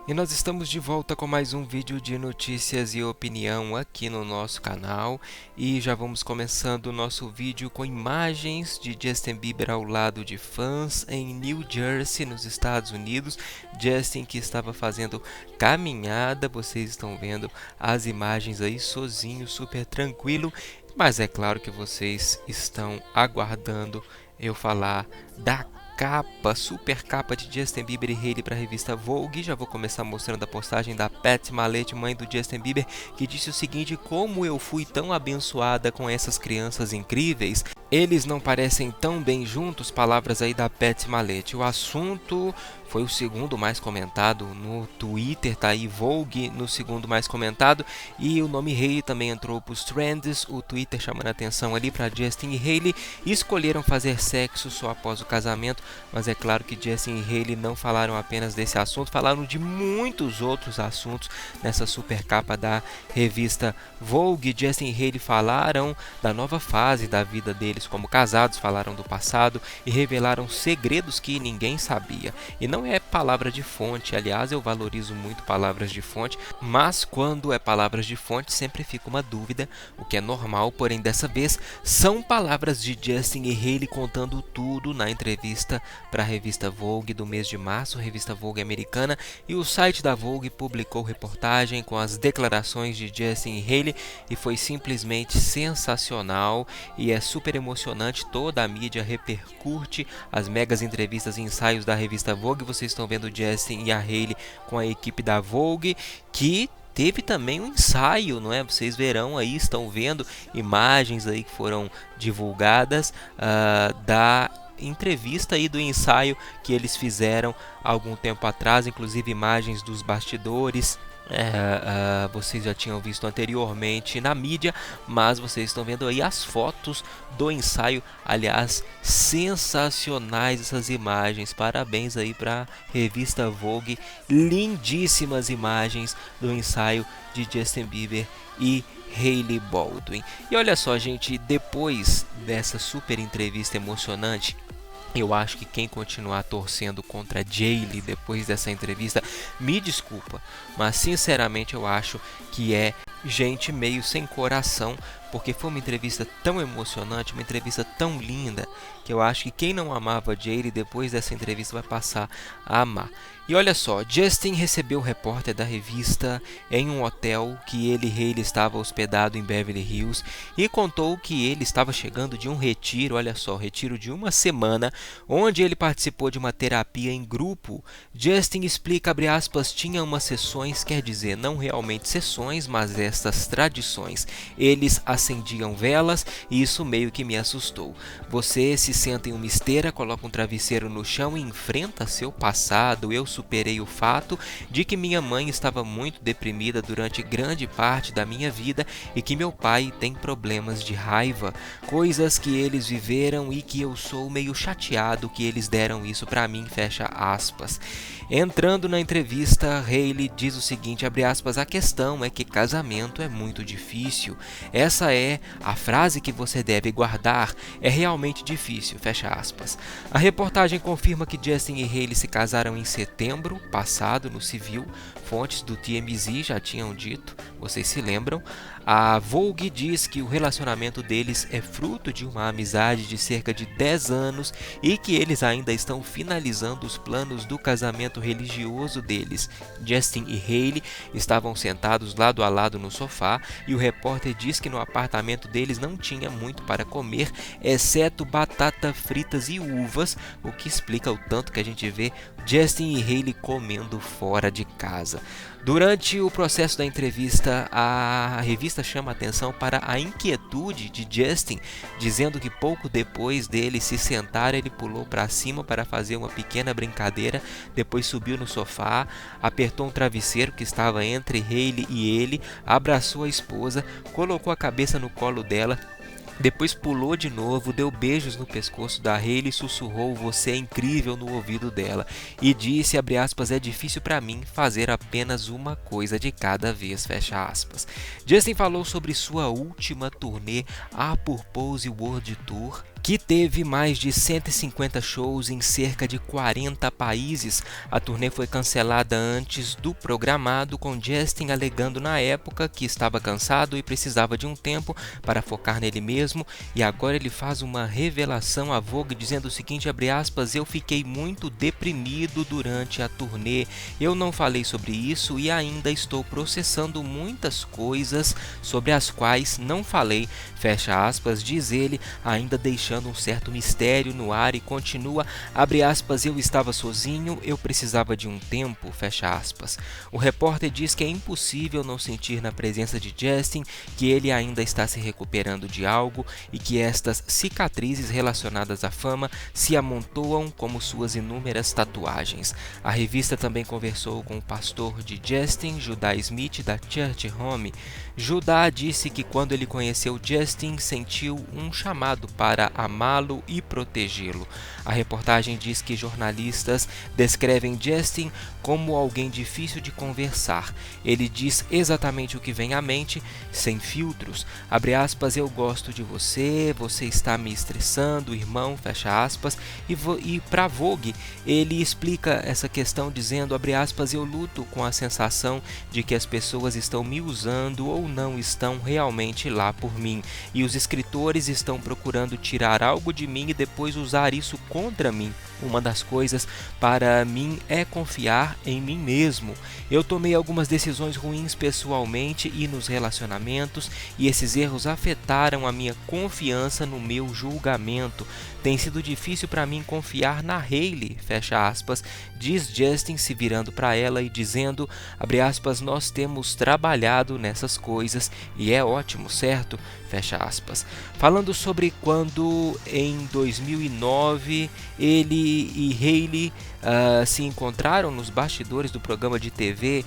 E nós estamos de volta com mais um vídeo de notícias e opinião aqui no nosso canal. E já vamos começando o nosso vídeo com imagens de Justin Bieber ao lado de fãs em New Jersey, nos Estados Unidos. Justin que estava fazendo caminhada, vocês estão vendo as imagens aí sozinho, super tranquilo. Mas é claro que vocês estão aguardando eu falar da capa, super capa de Justin Bieber e Hailey para a revista Vogue. Já vou começar mostrando a postagem da Pat Mallette, mãe do Justin Bieber, que disse o seguinte: como eu fui tão abençoada com essas crianças incríveis. Eles não parecem tão bem juntos, palavras aí da Pat Mallette. O assunto foi o segundo mais comentado no Twitter, tá aí Vogue no segundo mais comentado, e o nome Hailey também entrou para os trends, o Twitter chamando a atenção ali para Justin e Hailey. Escolheram fazer sexo só após o casamento, mas é claro que Justin e Hailey não falaram apenas desse assunto, falaram de muitos outros assuntos nessa super capa da revista Vogue. Justin e Hailey falaram da nova fase da vida deles como casados, falaram do passado e revelaram segredos que ninguém sabia. E não é palavra de fonte, aliás, eu valorizo muito palavras de fonte, mas quando é palavras de fonte sempre fica uma dúvida, o que é normal, porém dessa vez são palavras de Justin e Hailey contando tudo na entrevista para a revista Vogue do mês de março, revista Vogue americana, e o site da Vogue publicou reportagem com as declarações de Justin e Hailey e foi simplesmente sensacional e é super emocionante. Toda a mídia repercute as megas entrevistas e ensaios da revista Vogue. Vocês estão vendo Justin e a Hailey com a equipe da Vogue, que teve também um ensaio, não é? Vocês verão aí, estão vendo imagens aí que foram divulgadas da entrevista aí do ensaio que eles fizeram algum tempo atrás, inclusive imagens dos bastidores. Vocês já tinham visto anteriormente na mídia, mas vocês estão vendo aí as fotos do ensaio. Aliás, sensacionais essas imagens, parabéns aí para a revista Vogue, lindíssimas imagens do ensaio de Justin Bieber e Hailey Baldwin. E olha só, gente, depois dessa super entrevista emocionante, eu acho que quem continuar torcendo contra Hailey depois dessa entrevista, me desculpa, mas sinceramente eu acho que é gente meio sem coração, porque foi uma entrevista tão emocionante, uma entrevista tão linda, que eu acho que quem não amava Hailey depois dessa entrevista vai passar a amar. E olha só, Justin recebeu o repórter da revista em um hotel que ele e Hailey estava hospedado em Beverly Hills e contou que ele estava chegando de um retiro, olha só, retiro de uma semana, onde ele participou de uma terapia em grupo. Justin explica, abre aspas, tinha umas sessões, quer dizer, não realmente sessões, mas estas tradições. Eles acendiam velas e isso meio que me assustou. Você se senta em uma esteira, coloca um travesseiro no chão e enfrenta seu passado. Eu superei o fato de que minha mãe estava muito deprimida durante grande parte da minha vida e que meu pai tem problemas de raiva, coisas que eles viveram e que eu sou meio chateado que eles deram isso pra mim, fecha aspas. Entrando na entrevista, Hailey diz o seguinte, abre aspas, a questão é que casamento é muito difícil. Essa é a frase que você deve guardar, é realmente difícil, fecha aspas. A reportagem confirma que Justin e Hailey se casaram em setembro passado no civil, fontes do TMZ já tinham dito, vocês se lembram. A Vogue diz que o relacionamento deles é fruto de uma amizade de cerca de 10 anos e que eles ainda estão finalizando os planos do casamento religioso deles. Justin e Hailey estavam sentados lado a lado no sofá e o repórter diz que no apartamento deles não tinha muito para comer, exceto batata fritas e uvas, o que explica o tanto que a gente vê Justin e Hailey comendo fora de casa. Durante o processo da entrevista, a revista chama atenção para a inquietude de Justin, dizendo que pouco depois dele se sentar, ele pulou para cima para fazer uma pequena brincadeira, depois subiu no sofá, apertou um travesseiro que estava entre Hailey e ele, abraçou a esposa, colocou a cabeça no colo dela, depois pulou de novo, deu beijos no pescoço da Hailey e sussurrou "você é incrível" no ouvido dela e disse, abre aspas, é difícil para mim fazer apenas uma coisa de cada vez, fecha aspas. Justin falou sobre sua última turnê, a Purpose World Tour, que teve mais de 150 shows em cerca de 40 países. A turnê foi cancelada antes do programado, com Justin alegando na época que estava cansado e precisava de um tempo para focar nele mesmo, e agora ele faz uma revelação à Vogue dizendo o seguinte, abre aspas, eu fiquei muito deprimido durante a turnê, eu não falei sobre isso e ainda estou processando muitas coisas sobre as quais não falei, fecha aspas, diz ele, ainda deixando um certo mistério no ar e continua, abre aspas, eu estava sozinho, eu precisava de um tempo, fecha aspas. O repórter diz que é impossível não sentir na presença de Justin que ele ainda está se recuperando de algo e que estas cicatrizes relacionadas à fama se amontoam como suas inúmeras tatuagens. A revista também conversou com o pastor de Justin, Judah Smith, da Church Home. Judah disse que quando ele conheceu Justin, sentiu um chamado para amá-lo e protegê-lo. A reportagem diz que jornalistas descrevem Justin como alguém difícil de conversar. Ele diz exatamente o que vem à mente, sem filtros. Abre aspas, eu gosto de você, você está me estressando, irmão, fecha aspas. E para Vogue, ele explica essa questão dizendo, abre aspas, eu luto com a sensação de que as pessoas estão me usando ou não estão realmente lá por mim. E os escritores estão procurando tirar algo de mim e depois usar isso contra mim. Uma das coisas para mim é confiar em mim mesmo. Eu tomei algumas decisões ruins pessoalmente e nos relacionamentos e esses erros afetaram a minha confiança no meu julgamento. Tem sido difícil para mim confiar na Hailey, fecha aspas, diz Justin se virando para ela e dizendo, abre aspas, nós temos trabalhado nessas coisas e é ótimo, certo? Fecha aspas. Falando sobre quando em 2009 ele e Hailey se encontraram nos bastidores do programa de TV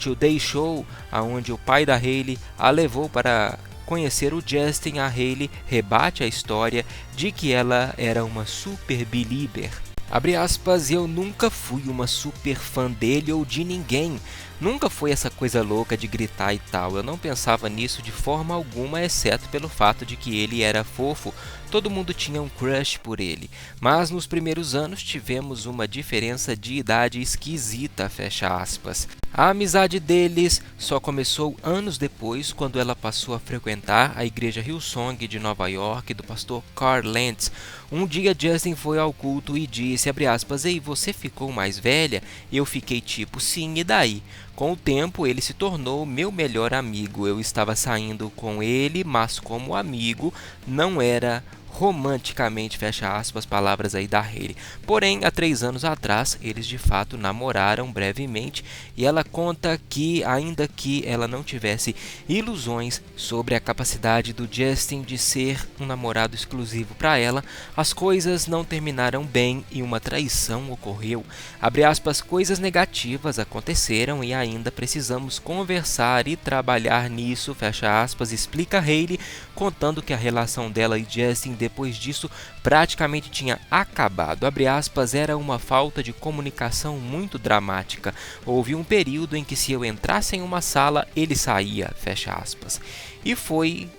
Today Show, onde o pai da Hailey a levou para conhecer o Justin, a Hailey rebate a história de que ela era uma super belieber. Abre aspas, eu nunca fui uma super fã dele ou de ninguém. Nunca foi essa coisa louca de gritar e tal. Eu não pensava nisso de forma alguma, exceto pelo fato de que ele era fofo. Todo mundo tinha um crush por ele. Mas nos primeiros anos tivemos uma diferença de idade esquisita, fecha aspas. A amizade deles só começou anos depois, quando ela passou a frequentar a igreja Hillsong de Nova York do pastor Carl Lentz. Um dia Justin foi ao culto e disse, abre aspas, ei, você ficou mais velha? Eu fiquei tipo, sim, e daí? Com o tempo, ele se tornou meu melhor amigo. Eu estava saindo com ele, mas como amigo, não era romanticamente, fecha aspas, palavras aí da Hailey. Porém, há 3 anos atrás, eles de fato namoraram brevemente e ela conta que, ainda que ela não tivesse ilusões sobre a capacidade do Justin de ser um namorado exclusivo para ela, as coisas não terminaram bem e uma traição ocorreu. Abre aspas, coisas negativas aconteceram e ainda precisamos conversar e trabalhar nisso, fecha aspas, explica Hailey, contando que a relação dela e Justin depois disso praticamente tinha acabado. Abre aspas, era uma falta de comunicação muito dramática. Houve um período em que se eu entrasse em uma sala, ele saía, fecha aspas. E foi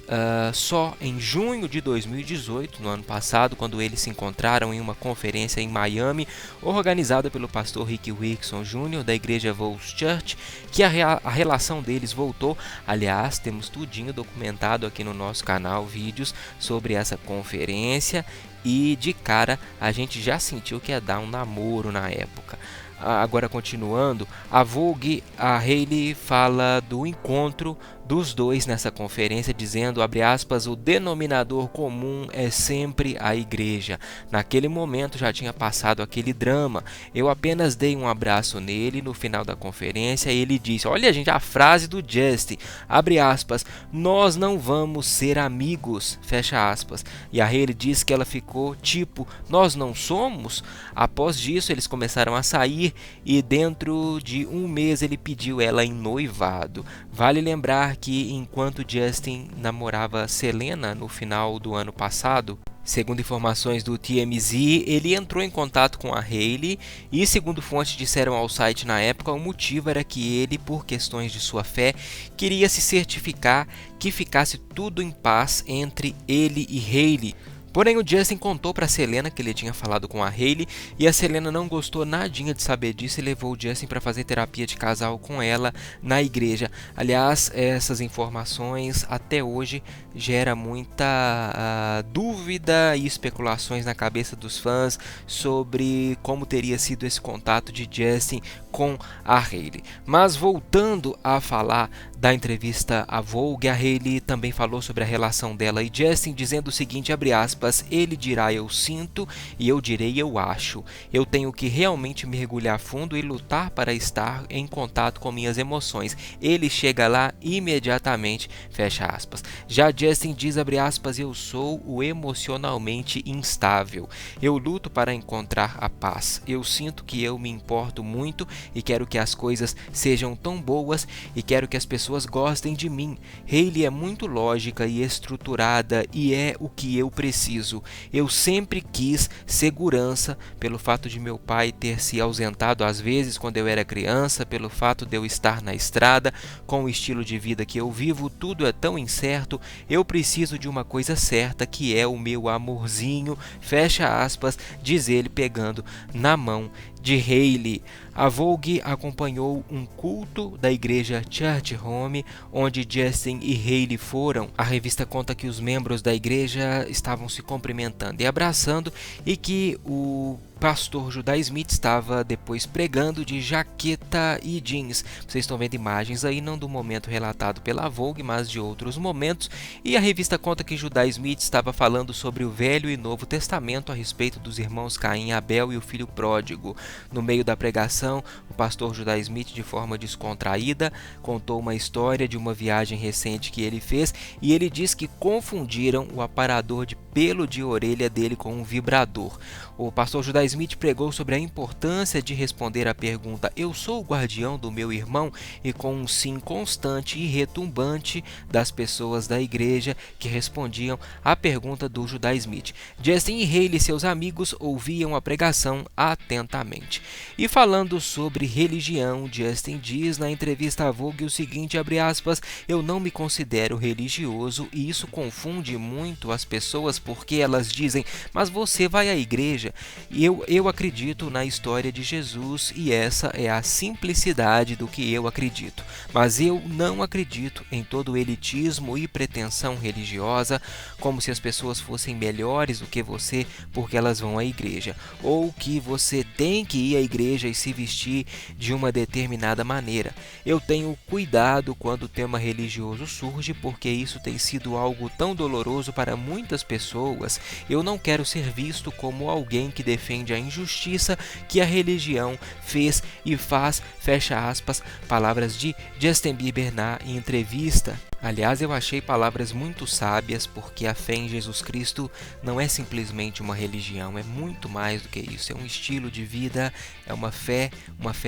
só em junho de 2018, no ano passado, quando eles se encontraram em uma conferência em Miami, organizada pelo pastor Rick Wilson Jr. da igreja Voice Church, que a relação deles voltou. Aliás, temos tudinho documentado aqui no nosso canal, vídeos sobre essa conferência, e de cara a gente já sentiu que ia dar um namoro na época. Agora continuando, a Vogue, a Hailey fala do encontro dos dois nessa conferência, dizendo, abre aspas, o denominador comum é sempre a igreja. Naquele momento já tinha passado aquele drama. Eu apenas dei um abraço nele no final da conferência e ele disse, olha gente, a frase do Justin, abre aspas, nós não vamos ser amigos, fecha aspas. E a Hailey diz que ela ficou tipo, nós não somos? Após disso eles começaram a sair e dentro de um mês ele pediu ela em noivado. Vale lembrar que enquanto Justin namorava Selena no final do ano passado, segundo informações do TMZ, ele entrou em contato com a Hailey e, segundo fontes disseram ao site na época, o motivo era que ele, por questões de sua fé, queria se certificar que ficasse tudo em paz entre ele e Hailey. Porém, o Justin contou para Selena que ele tinha falado com a Hailey e a Selena não gostou nadinha de saber disso e levou o Justin para fazer terapia de casal com ela na igreja. Aliás, essas informações até hoje gera muita dúvida e especulações na cabeça dos fãs sobre como teria sido esse contato de Justin com a Hailey. Mas voltando a falar da entrevista à Vogue, a Hailey também falou sobre a relação dela e Justin, dizendo o seguinte, abre aspas, ele dirá eu sinto e eu direi eu acho. Eu tenho que realmente mergulhar fundo e lutar para estar em contato com minhas emoções. Ele chega lá imediatamente, fecha aspas. Já Justin diz, abre aspas, eu sou o emocionalmente instável. Eu luto para encontrar a paz. Eu sinto que eu me importo muito e quero que as coisas sejam tão boas e quero que as pessoas gostem de mim. Hailey é muito lógica e estruturada e é o que eu preciso. Eu sempre quis segurança pelo fato de meu pai ter se ausentado às vezes quando eu era criança, pelo fato de eu estar na estrada, com o estilo de vida que eu vivo, tudo é tão incerto, eu preciso de uma coisa certa que é o meu amorzinho, fecha aspas, diz ele pegando na mão de Hailey. A Vogue acompanhou um culto da igreja Church Home, onde Justin e Hailey foram. A revista conta que os membros da igreja estavam se cumprimentando e abraçando e que o pastor Judah Smith estava depois pregando de jaqueta e jeans. Vocês estão vendo imagens aí, não do momento relatado pela Vogue, mas de outros momentos. E a revista conta que Judah Smith estava falando sobre o Velho e Novo Testamento a respeito dos irmãos Caim e Abel e o filho pródigo. No meio da pregação, o pastor Judah Smith, de forma descontraída, contou uma história de uma viagem recente que ele fez e ele diz que confundiram o aparador de pelo de orelha dele com um vibrador. O pastor Judah Smith pregou sobre a importância de responder à pergunta eu sou o guardião do meu irmão e com um sim constante e retumbante das pessoas da igreja que respondiam à pergunta do Judah Smith. Justin e Hailey e seus amigos ouviam a pregação atentamente. E falando sobre religião, Justin diz na entrevista à Vogue o seguinte, abre aspas, eu não me considero religioso e isso confunde muito as pessoas porque elas dizem, mas você vai à igreja? E eu acredito na história de Jesus e essa é a simplicidade do que eu acredito. Mas eu não acredito em todo o elitismo e pretensão religiosa, como se as pessoas fossem melhores do que você porque elas vão à igreja, ou que você tem que ir à igreja e se vestir de uma determinada maneira. Eu tenho cuidado quando o tema religioso surge porque isso tem sido algo tão doloroso para muitas pessoas. Eu não quero ser visto como alguém que defende a injustiça que a religião fez e faz, fecha aspas, palavras de Justin Bieber na entrevista. Aliás, eu achei palavras muito sábias porque a fé em Jesus Cristo não é simplesmente uma religião, é muito mais do que isso, é um estilo de vida, é uma fé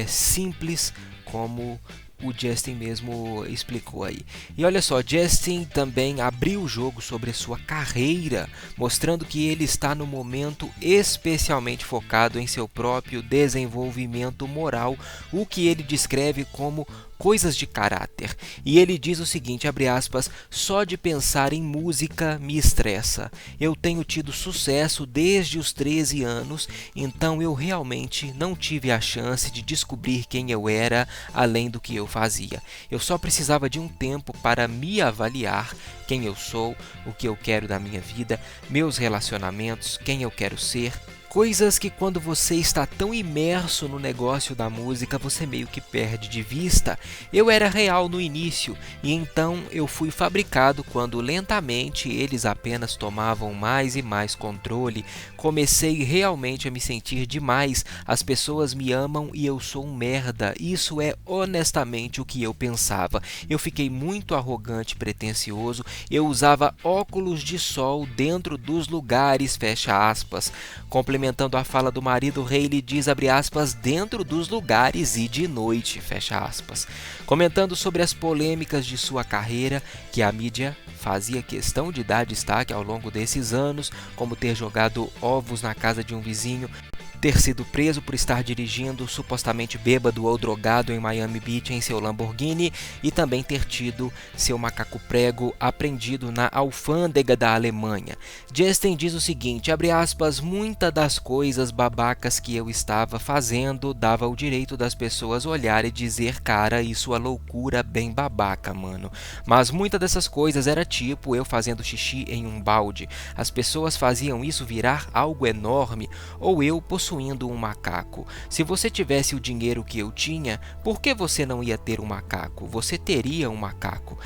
simples, como o Justin mesmo explicou aí. E olha só, Justin também abriu o jogo sobre a sua carreira, mostrando que ele está no momento especialmente focado em seu próprio desenvolvimento moral, o que ele descreve como coisas de caráter. E ele diz o seguinte, abre aspas, só de pensar em música me estressa. Eu tenho tido sucesso desde os 13 anos, então eu realmente não tive a chance de descobrir quem eu era além do que eu fazia. Eu só precisava de um tempo para me avaliar quem eu sou, o que eu quero da minha vida, meus relacionamentos, quem eu quero ser. Coisas que quando você está tão imerso no negócio da música, você meio que perde de vista. Eu era real no início e então eu fui fabricado quando lentamente eles apenas tomavam mais e mais controle. Comecei realmente a me sentir demais. As pessoas me amam e eu sou um merda. Isso é honestamente o que eu pensava. Eu fiquei muito arrogante e pretensioso. Eu usava óculos de sol dentro dos lugares, fecha aspas. Complementando a fala do marido, Hailey diz, abre aspas, dentro dos lugares e de noite, fecha aspas. Comentando sobre as polêmicas de sua carreira, que a mídia fazia questão de dar destaque ao longo desses anos, como ter jogado ovos na casa de um vizinho, ter sido preso por estar dirigindo supostamente bêbado ou drogado em Miami Beach em seu Lamborghini e também ter tido seu macaco prego apreendido na alfândega da Alemanha. Justin diz o seguinte, abre aspas, muitas das coisas babacas que eu estava fazendo dava o direito das pessoas olhar e dizer, cara, isso é loucura bem babaca, mano. Mas muitas dessas coisas era tipo eu fazendo xixi em um balde. As pessoas faziam isso virar algo enorme ou eu possuindo um macaco. Se você tivesse o dinheiro que eu tinha, por que você não ia ter um macaco? Você teria um macaco.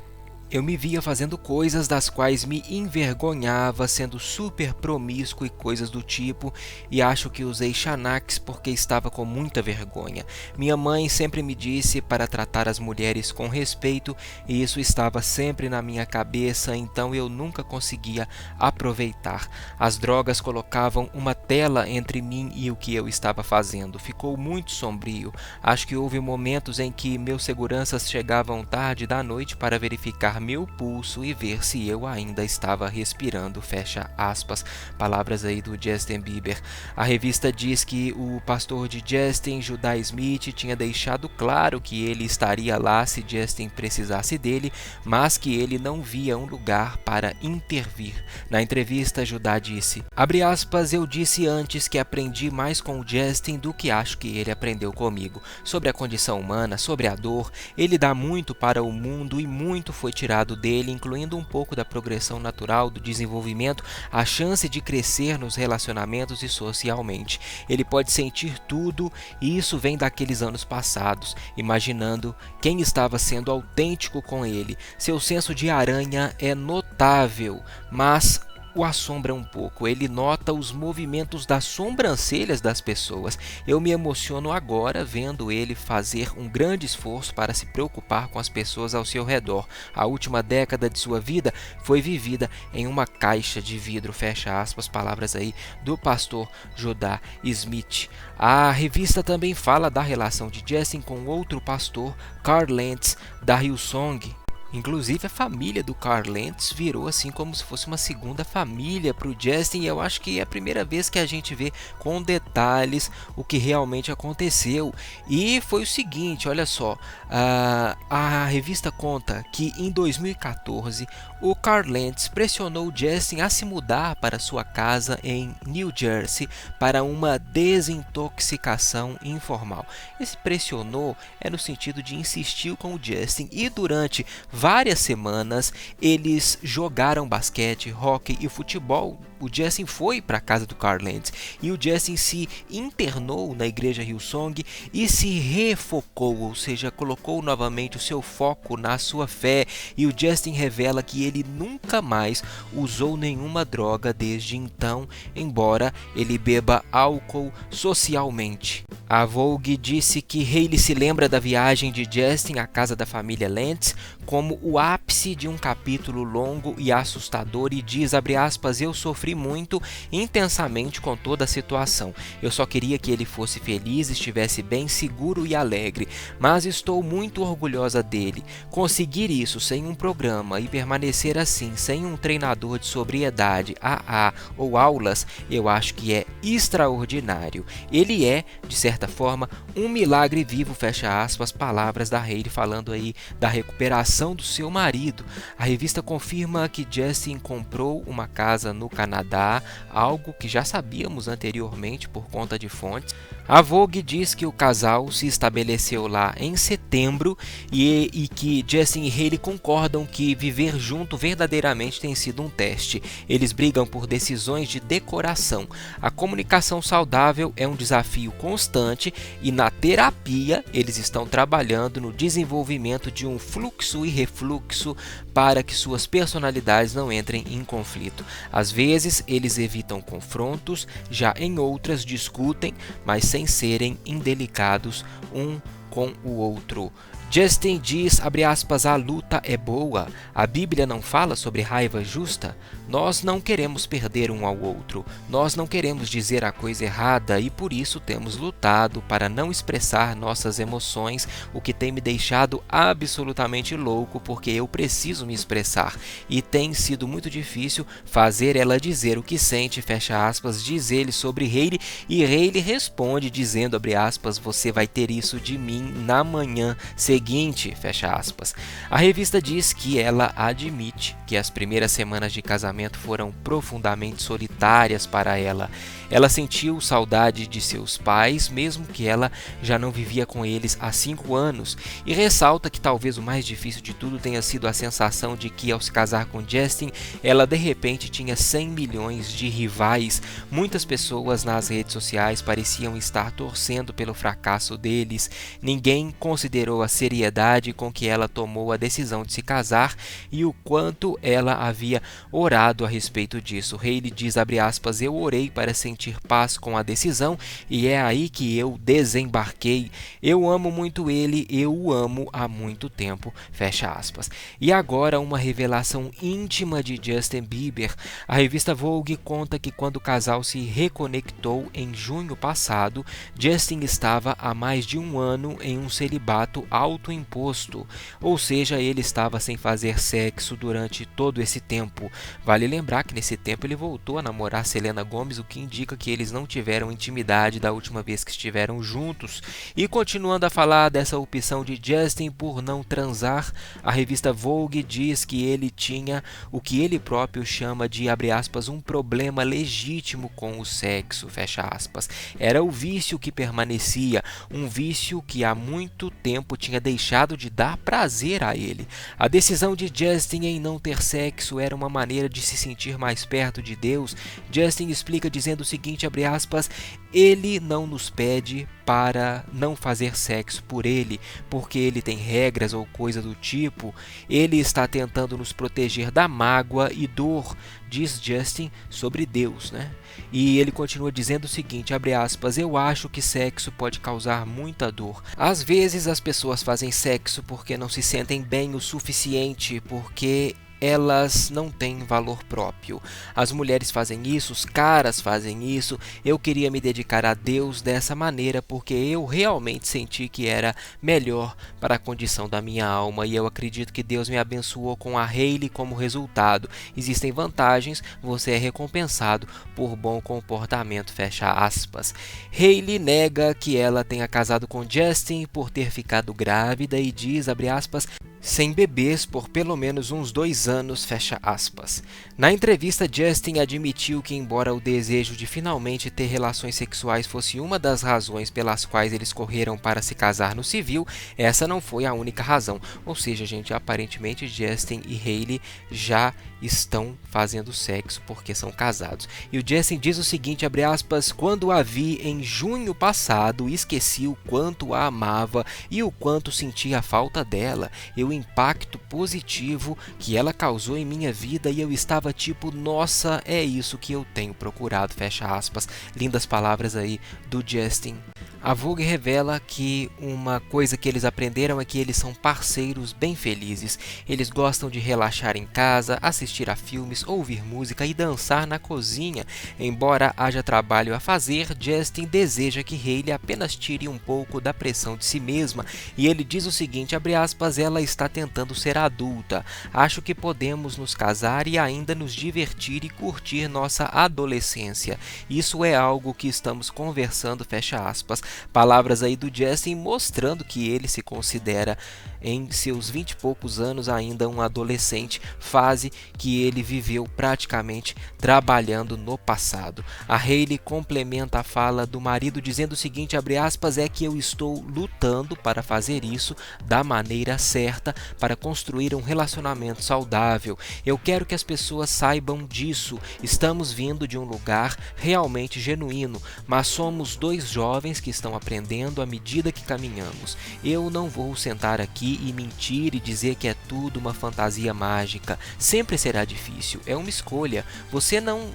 Eu me via fazendo coisas das quais me envergonhava, sendo super promíscuo e coisas do tipo, e acho que usei Xanax porque estava com muita vergonha. Minha mãe sempre me disse para tratar as mulheres com respeito, e isso estava sempre na minha cabeça, então eu nunca conseguia aproveitar. As drogas colocavam uma tela entre mim e o que eu estava fazendo. Ficou muito sombrio. Acho que houve momentos em que meus seguranças chegavam tarde da noite para verificar meu pulso e ver se eu ainda estava respirando, fecha aspas, palavras aí do Justin Bieber. A revista diz que o pastor de Justin, Judah Smith, tinha deixado claro que ele estaria lá se Justin precisasse dele, mas que ele não via um lugar para intervir. Na entrevista, Judah disse, abre aspas, eu disse antes que aprendi mais com o Justin do que acho que ele aprendeu comigo. Sobre a condição humana, sobre a dor, ele dá muito para o mundo e muito foi tirado dele, incluindo um pouco da progressão natural, do desenvolvimento, a chance de crescer nos relacionamentos e socialmente. Ele pode sentir tudo e isso vem daqueles anos passados, imaginando quem estava sendo autêntico com ele. Seu senso de aranha é notável, mas o assombra um pouco. Ele nota os movimentos das sobrancelhas das pessoas. Eu me emociono agora vendo ele fazer um grande esforço para se preocupar com as pessoas ao seu redor. A última década de sua vida foi vivida em uma caixa de vidro, fecha aspas, palavras aí do pastor Judah Smith. A revista também fala da relação de Justin com outro pastor, Carl Lentz, da Hillsong. Inclusive a família do Carl Lentz virou assim como se fosse uma segunda família para o Justin, e eu acho que é a primeira vez que a gente vê com detalhes o que realmente aconteceu. E foi o seguinte, olha só, a revista conta que em 2014 o Carl Lentz pressionou o Justin a se mudar para sua casa em New Jersey para uma desintoxicação informal. Esse pressionou é no sentido de insistiu com o Justin, e durante várias semanas eles jogaram basquete, hóquei e futebol. O Justin foi para a casa do Carl Lentz e o Justin se internou na igreja Hillsong e se refocou, ou seja, colocou novamente o seu foco na sua fé, e o Justin revela que ele nunca mais usou nenhuma droga desde então, embora ele beba álcool socialmente. A Vogue disse que Hailey se lembra da viagem de Justin à casa da família Lentz como o ápice de um capítulo longo e assustador, e diz, abre aspas, eu sofri muito intensamente com toda a situação. Eu só queria que ele fosse feliz, estivesse bem, seguro e alegre, mas estou muito orgulhosa dele. Conseguir isso sem um programa e permanecer assim, sem um treinador de sobriedade, AA ou aulas, eu acho que é extraordinário. Ele é, de certa forma, um milagre vivo, fecha aspas, palavras da Hailey falando aí da recuperação do seu marido. A revista confirma que Justin comprou uma casa no Canadá, algo que já sabíamos anteriormente por conta de fontes. A Vogue diz que o casal se estabeleceu lá em setembro e que Justin e Hailey concordam que viver junto verdadeiramente tem sido um teste. Eles brigam por decisões de decoração. A comunicação saudável é um desafio constante e na terapia eles estão trabalhando no desenvolvimento de um fluxo e refluxo para que suas personalidades não entrem em conflito. Às vezes eles evitam confrontos, já em outras discutem, mas sem serem indelicados um com o outro. Justin diz, abre aspas, a luta é boa. A Bíblia não fala sobre raiva justa? Nós não queremos perder um ao outro. Nós não queremos dizer a coisa errada e por isso temos lutado para não expressar nossas emoções, o que tem me deixado absolutamente louco porque eu preciso me expressar. E tem sido muito difícil fazer ela dizer o que sente, fecha aspas, diz ele sobre Hailey, e Hailey responde dizendo, abre aspas, você vai ter isso de mim na manhã seguinte, fecha aspas. A revista diz que ela admite que as primeiras semanas de casamento foram profundamente solitárias para ela. Ela sentiu saudade de seus pais, mesmo que ela já não vivia com eles há 5 anos, e ressalta que talvez o mais difícil de tudo tenha sido a sensação de que, ao se casar com Justin, ela de repente tinha 100 milhões de rivais. Muitas pessoas nas redes sociais pareciam estar torcendo pelo fracasso deles. Ninguém considerou a seriedade com que ela tomou a decisão de se casar e o quanto ela havia orado a respeito disso. Hailey diz, abre aspas, eu orei para sentir paz com a decisão e é aí que eu desembarquei. Eu amo muito ele, eu o amo há muito tempo, fecha aspas. E agora uma revelação íntima de Justin Bieber. A revista Vogue conta que quando o casal se reconectou em junho passado, Justin estava há mais de 1 ano em um celibato autoimposto, ou seja, ele estava sem fazer sexo durante todo esse tempo. Vale lembrar que nesse tempo ele voltou a namorar Selena Gomez, o que indica que eles não tiveram intimidade da última vez que estiveram juntos. E continuando a falar dessa opção de Justin por não transar, a revista Vogue diz que ele tinha o que ele próprio chama de, abre aspas, um problema legítimo com o sexo, fecha aspas. Era o vício que permanecia, um vício que há muito tempo tinha deixado de dar prazer a ele. A decisão de Justin em não ter sexo era uma maneira de se sentir mais perto de Deus. Justin explica dizendo o seguinte, abre aspas, ele não nos pede para não fazer sexo por ele, porque ele tem regras ou coisa do tipo. Ele está tentando nos proteger da mágoa e dor, diz Justin sobre Deus, né? E ele continua dizendo o seguinte, abre aspas, eu acho que sexo pode causar muita dor. Às vezes as pessoas fazem sexo porque não se sentem bem o suficiente, porque elas não têm valor próprio. As mulheres fazem isso, os caras fazem isso. Eu queria me dedicar a Deus dessa maneira porque eu realmente senti que era melhor para a condição da minha alma e eu acredito que Deus me abençoou com a Hailey como resultado. Existem vantagens, você é recompensado por bom comportamento, fecha aspas. Hailey nega que ela tenha casado com Justin por ter ficado grávida e diz, abre aspas, sem bebês por pelo menos uns 2 anos, fecha aspas. Na entrevista, Justin admitiu que, embora o desejo de finalmente ter relações sexuais fosse uma das razões pelas quais eles correram para se casar no civil, essa não foi a única razão. Ou seja, gente, aparentemente Justin e Hailey já estão fazendo sexo porque são casados. E o Justin diz o seguinte, abre aspas, quando a vi em junho passado, esqueci o quanto a amava e o quanto sentia a falta dela. O impacto positivo que ela causou em minha vida e eu estava tipo, nossa, é isso que eu tenho procurado, fecha aspas. Lindas palavras aí do Justin. A Vogue revela que uma coisa que eles aprenderam é que eles são parceiros bem felizes. Eles gostam de relaxar em casa, assistir a filmes, ouvir música e dançar na cozinha. Embora haja trabalho a fazer, Justin deseja que Hailey apenas tire um pouco da pressão de si mesma. E ele diz o seguinte, abre aspas, ela está tentando ser adulta. Acho que podemos nos casar e ainda nos divertir e curtir nossa adolescência. Isso é algo que estamos conversando, fecha aspas. Palavras aí do Justin mostrando que ele se considera em seus 20 e poucos anos ainda um adolescente, fase que ele viveu praticamente trabalhando no passado. A Hailey complementa a fala do marido dizendo o seguinte, abre aspas, é que eu estou lutando para fazer isso da maneira certa para construir um relacionamento saudável. Eu quero que as pessoas saibam disso. Estamos vindo de um lugar realmente genuíno, mas somos 2 jovens que estão aprendendo à medida que caminhamos. Eu não vou sentar aqui e mentir e dizer que é tudo uma fantasia mágica. Sempre será difícil, é uma escolha. Você não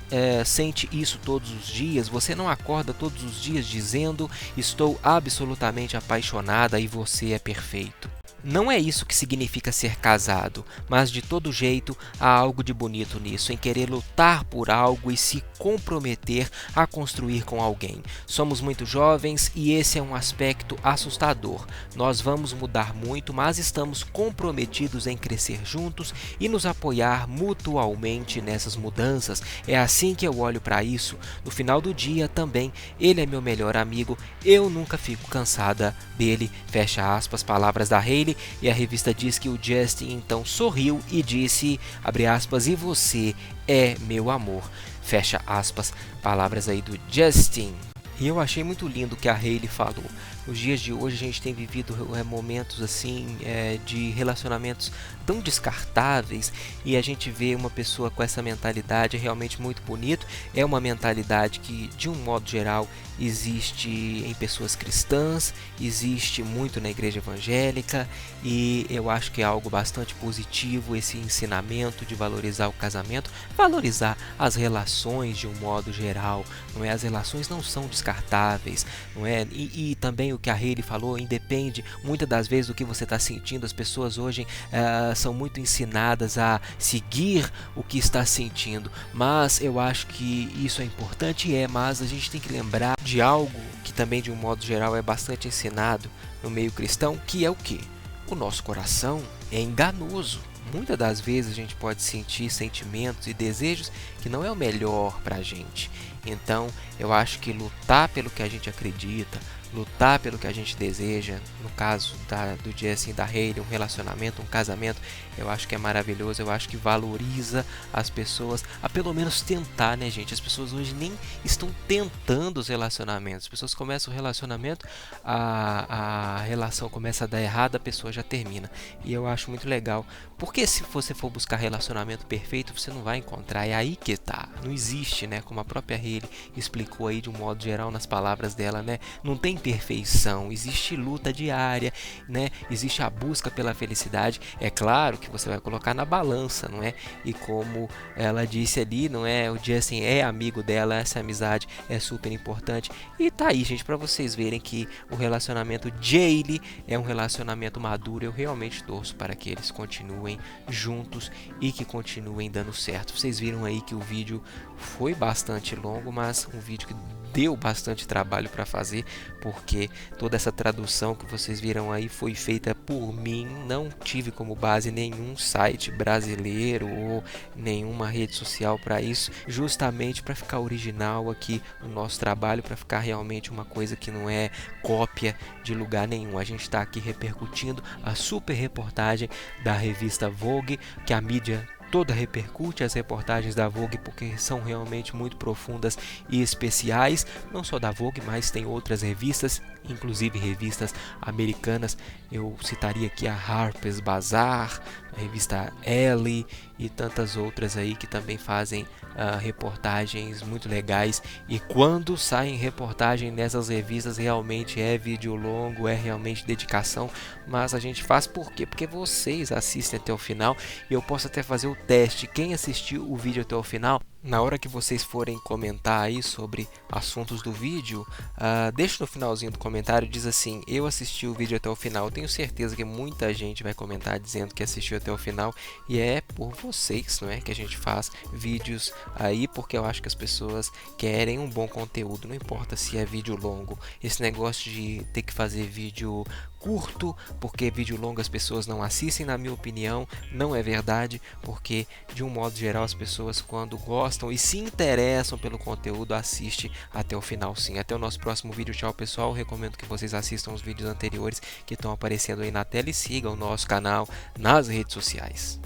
sente isso todos os dias, você não acorda todos os dias dizendo estou absolutamente apaixonada e você é perfeito. Não é isso que significa ser casado, mas de todo jeito há algo de bonito nisso, em querer lutar por algo e se comprometer a construir com alguém. Somos muito jovens e esse é um aspecto assustador. Nós vamos mudar muito, mas estamos comprometidos em crescer juntos e nos apoiar mutualmente nessas mudanças. É assim que eu olho para isso. No final do dia também, ele é meu melhor amigo, eu nunca fico cansada dele. Fecha aspas, palavras da Hailey. E a revista diz que o Justin então sorriu e disse, abre aspas, e você é meu amor. Fecha aspas, palavras aí do Justin. E eu achei muito lindo o que a Hailey falou. Nos dias de hoje a gente tem vivido momentos assim de relacionamentos tão descartáveis e a gente vê uma pessoa com essa mentalidade é realmente muito bonito. É uma mentalidade que de um modo geral existe em pessoas cristãs, existe muito na igreja evangélica e eu acho que é algo bastante positivo esse ensinamento de valorizar o casamento, valorizar as relações de um modo geral, não é? As relações não são descartáveis, não é? E também o que a Hailey falou, independe muitas das vezes do que você está sentindo. As pessoas hoje são muito ensinadas a seguir o que está sentindo, mas eu acho que isso é importante, mas a gente tem que lembrar de algo que também de um modo geral é bastante ensinado no meio cristão, que é o que? O nosso coração é enganoso. Muitas das vezes a gente pode sentir sentimentos e desejos que não é o melhor para a gente. Então eu acho que lutar pelo que a gente acredita, lutar pelo que a gente deseja, no caso do Justin e da Hailey, um relacionamento, um casamento, eu acho que é maravilhoso, eu acho que valoriza as pessoas a pelo menos tentar, né, gente? As pessoas hoje nem estão tentando os relacionamentos. As pessoas começam o relacionamento, a relação começa a dar errado, a pessoa já termina. E eu acho muito legal, porque se você for buscar relacionamento perfeito, você não vai encontrar, é aí que tá. Não existe, né? Como a própria Hailey explicou aí de um modo geral nas palavras dela, né? Não tem perfeição, existe luta diária, né? Existe a busca pela felicidade. É claro que você vai colocar na balança, não é? E como ela disse ali, não é? O Justin é amigo dela, essa amizade é super importante. E tá aí, gente, para vocês verem que o relacionamento de Hailey é um relacionamento maduro. Eu realmente torço para que eles continuem juntos e que continuem dando certo. Vocês viram aí que o vídeo foi bastante longo, mas um vídeo que deu bastante trabalho para fazer, porque toda essa tradução que vocês viram aí foi feita por mim, não tive como base nenhum site brasileiro ou nenhuma rede social para isso, justamente para ficar original aqui o nosso trabalho, para ficar realmente uma coisa que não é cópia de lugar nenhum. A gente está aqui repercutindo a super reportagem da revista Vogue, que a mídia toda repercute, as reportagens da Vogue, porque são realmente muito profundas e especiais, não só da Vogue, mas tem outras revistas, inclusive revistas americanas. Eu citaria aqui a Harper's Bazaar, a revista Elle e tantas outras aí que também fazem reportagens muito legais. E quando saem reportagem nessas revistas, realmente é vídeo longo, é realmente dedicação, mas a gente faz por quê? Porque vocês assistem até o final e eu posso até fazer o teste. Quem assistiu o vídeo até o final, na hora que vocês forem comentar aí sobre assuntos do vídeo, deixa no finalzinho do comentário, diz assim: eu assisti o vídeo até o final. Eu tenho certeza que muita gente vai comentar dizendo que assistiu até o final, e é por vocês, não é, que a gente faz vídeos aí, porque eu acho que as pessoas querem um bom conteúdo, não importa se é vídeo longo. Esse negócio de ter que fazer vídeo curto, porque vídeo longo as pessoas não assistem, na minha opinião, não é verdade, porque de um modo geral as pessoas, quando gostam e se interessam pelo conteúdo, assistem até o final sim. Até o nosso próximo vídeo. Tchau, pessoal. Recomendo que vocês assistam os vídeos anteriores que estão aparecendo aí na tela e sigam o nosso canal nas redes sociais.